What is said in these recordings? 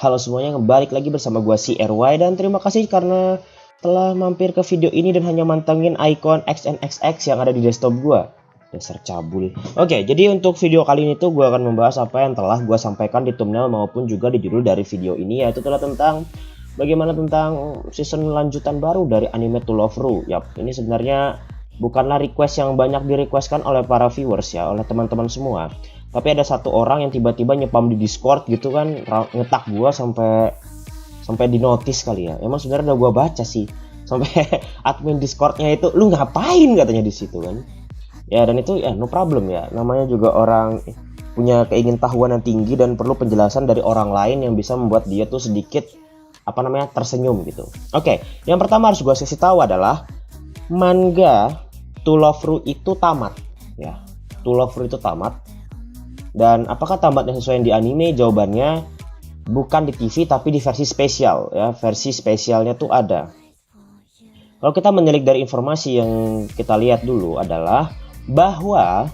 Halo semuanya, balik lagi bersama gua si RY dan terima kasih karena telah mampir ke video ini dan hanya mantengin ikon XNXX yang ada di desktop gua. Dasar cabul. Oke, jadi untuk video kali ini tuh gua akan membahas apa yang telah gua sampaikan di thumbnail maupun juga di judul dari video ini, yaitu telah tentang bagaimana tentang season lanjutan baru dari anime To Love Ru. Yap, ini sebenarnya bukanlah request yang banyak di-requestkan oleh para viewers ya, oleh teman-teman semua. Tapi ada satu orang yang tiba-tiba nyepam di Discord gitu kan, ngetak gua sampai di notice kali ya. Emang sebenarnya udah gua baca sih. Sampai admin Discordnya itu, lu ngapain katanya di situ kan. Ya dan itu ya no problem ya. Namanya juga orang punya keingintahuan yang tinggi dan perlu penjelasan dari orang lain yang bisa membuat dia tuh sedikit tersenyum gitu. Oke, yang pertama harus gua kasih tahu adalah manga To Love Ru itu tamat ya. To Love Ru itu tamat. Dan apakah tamatnya sesuai yang di anime? Jawabannya bukan di TV tapi di versi spesial ya. Versi spesialnya tuh ada. Kalau kita menilik dari informasi yang kita lihat dulu adalah bahwa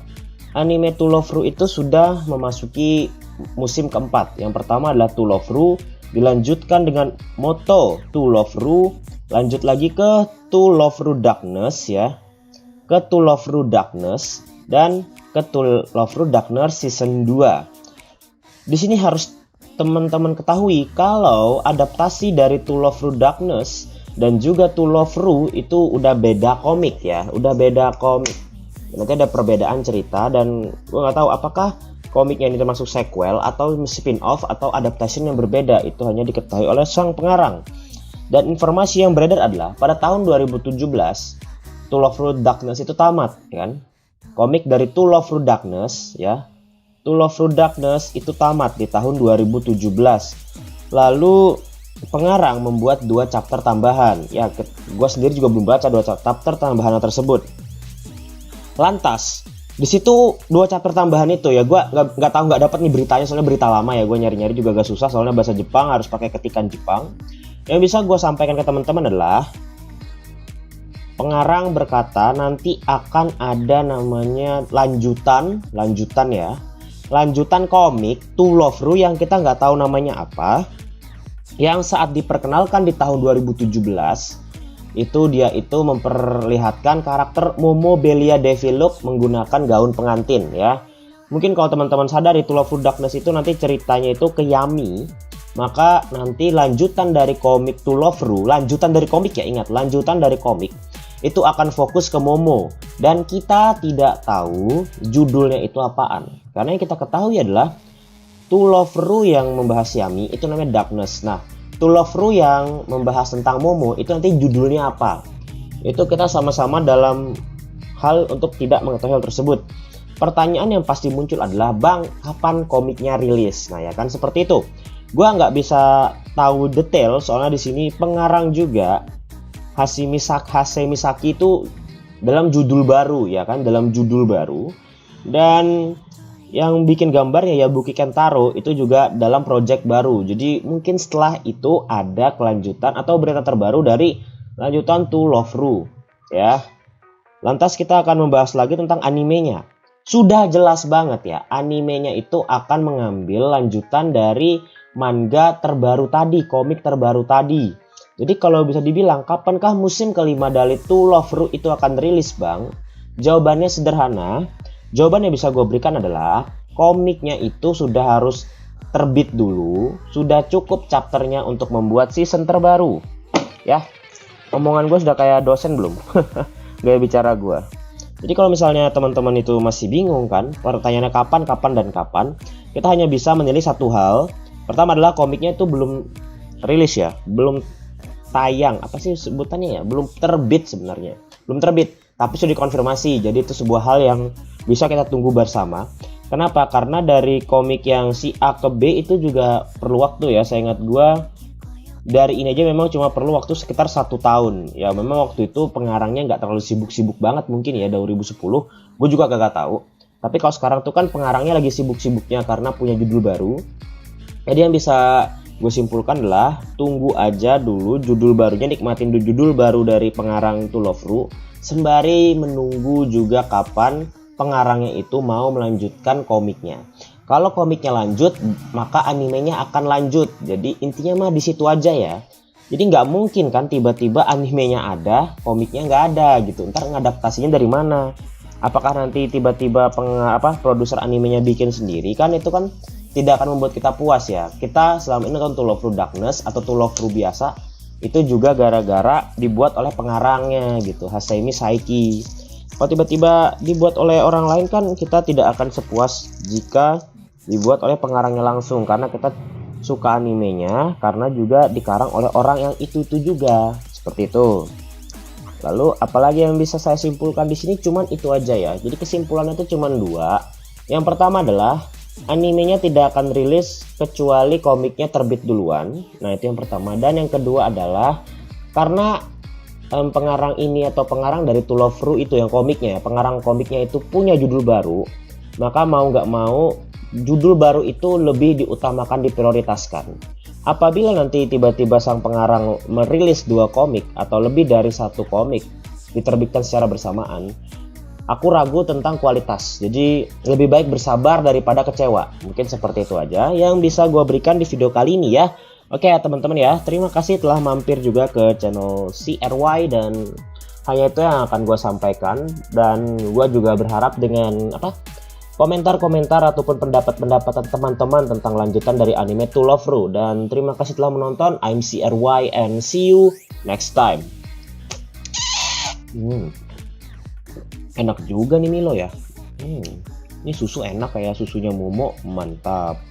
anime To Love Ru itu sudah memasuki musim keempat. Yang pertama adalah To Love Ru, dilanjutkan dengan Moto To Love Ru, lanjut lagi ke To Love Ru Darkness ya. Ke To Love Ru Darkness dan ke To Love Ru Darkness season 2. Di sini harus teman-teman ketahui kalau adaptasi dari To Love Ru Darkness dan juga To Love Ru itu udah beda komik ya, udah beda komik. Nanti ada perbedaan cerita dan gue nggak tahu apakah komiknya ini termasuk sequel atau spin-off atau adaptation yang berbeda. Itu hanya diketahui oleh sang pengarang. Dan informasi yang beredar adalah pada tahun 2017 To Love Ru Darkness itu tamat kan. Komik dari To Love Ru Darkness ya. To Love Ru Darkness itu tamat di tahun 2017. Lalu pengarang membuat 2 chapter tambahan. Ya, gue sendiri juga belum baca 2 chapter tambahan tersebut. Lantas, di situ 2 chapter tambahan itu ya gue nggak tahu, nggak dapat nih beritanya soalnya berita lama ya. Gue nyari-nyari juga agak susah soalnya bahasa Jepang, harus pakai ketikan Jepang. Yang bisa gue sampaikan ke teman-teman adalah pengarang berkata nanti akan ada namanya lanjutan ya. Lanjutan komik To Love Ru yang kita nggak tahu namanya apa. Yang saat diperkenalkan di tahun 2017 itu dia itu memperlihatkan karakter Momo Belia Develop menggunakan gaun pengantin ya. Mungkin kalau teman-teman sadar di To Love Ru Darkness itu nanti ceritanya itu ke Yami. Maka nanti lanjutan dari komik To Love Ru, lanjutan dari komik ya, ingat, lanjutan dari komik itu akan fokus ke Momo dan kita tidak tahu judulnya itu apaan. Karena yang kita ketahui adalah To Love Ru yang membahas Yami itu namanya Darkness. Nah, To Love Ru yang membahas tentang Momo itu nanti judulnya apa? Itu kita sama-sama dalam hal untuk tidak mengetahui hal tersebut. Pertanyaan yang pasti muncul adalah, Bang, kapan komiknya rilis? Nah ya kan seperti itu. Gua nggak bisa tahu detail soalnya di sini pengarang juga Hase Misaki itu dalam judul baru ya kan, dalam judul baru. Dan yang bikin gambarnya ya Yabuki Kentaro itu juga dalam project baru. Jadi mungkin setelah itu ada kelanjutan atau berita terbaru dari lanjutan To Love Ru ya. Lantas kita akan membahas lagi tentang animenya. Sudah jelas banget ya, animenya itu akan mengambil lanjutan dari manga terbaru tadi, komik terbaru tadi. Jadi kalau bisa dibilang kapankah musim kelima dari To Love Ru itu akan rilis, Bang? Jawabannya sederhana. Jawaban yang bisa gue berikan adalah komiknya itu sudah harus terbit dulu, sudah cukup chapternya untuk membuat season terbaru. Ya, omongan gue sudah kayak dosen belum? Gaya bicara gue. Jadi kalau misalnya teman-teman itu masih bingung kan, pertanyaannya kapan, kita hanya bisa menilai satu hal. Pertama adalah komiknya itu belum rilis ya, belum tayang, apa sih sebutannya ya, belum terbit sebenarnya, belum terbit, tapi sudah dikonfirmasi. Jadi itu sebuah hal yang bisa kita tunggu bersama. Kenapa? Karena dari komik yang si A ke B itu juga perlu waktu ya. Saya ingat gua dari ini aja memang cuma perlu waktu sekitar 1 tahun. Ya memang waktu itu pengarangnya nggak terlalu sibuk-sibuk banget mungkin ya 2010. Gue juga gak tahu. Tapi kalau sekarang tuh kan pengarangnya lagi sibuk-sibuknya karena punya judul baru. Jadi yang bisa gue simpulkan adalah tunggu aja dulu judul barunya, nikmatin judul baru dari pengarang To Love Ru sembari menunggu juga kapan pengarangnya itu mau melanjutkan komiknya. Kalau komiknya lanjut, maka animenya akan lanjut. Jadi intinya mah di situ aja ya. Jadi nggak mungkin kan tiba-tiba animenya ada, komiknya nggak ada gitu. Ntar ngadaptasinya dari mana? Apakah nanti tiba-tiba produser animenya bikin sendiri? Kan itu kan tidak akan membuat kita puas ya. Kita selama ini kan To Love Through Darkness atau To Love Through biasa itu juga gara-gara dibuat oleh pengarangnya gitu, Hasemi Saiki. Kalau tiba-tiba dibuat oleh orang lain kan kita tidak akan sepuas jika dibuat oleh pengarangnya langsung, karena kita suka animenya karena juga dikarang oleh orang yang itu juga, seperti itu. Lalu apalagi yang bisa saya simpulkan di sini, cuman itu aja ya. Jadi kesimpulannya itu cuman dua. Yang pertama adalah animenya tidak akan rilis kecuali komiknya terbit duluan. Nah itu yang pertama. Dan yang kedua adalah karena pengarang ini atau pengarang dari To Love Ru itu yang komiknya ya, pengarang komiknya itu punya judul baru, maka mau nggak mau judul baru itu lebih diutamakan, diprioritaskan. Apabila nanti tiba-tiba sang pengarang merilis 2 komik atau lebih dari 1 komik diterbitkan secara bersamaan, aku ragu tentang kualitas. Jadi lebih baik bersabar daripada kecewa. Mungkin seperti itu aja yang bisa gue berikan di video kali ini ya. Oke ya teman-teman ya, terima kasih telah mampir juga ke channel CRY, dan hanya itu yang akan gue sampaikan. Dan gue juga berharap dengan komentar-komentar ataupun pendapat-pendapat teman-teman tentang lanjutan dari anime To Love Ru. Dan terima kasih telah menonton. I'm CRY and see you next time. Enak juga nih Milo ya. Ini susu enak kayak susunya Momo, mantap.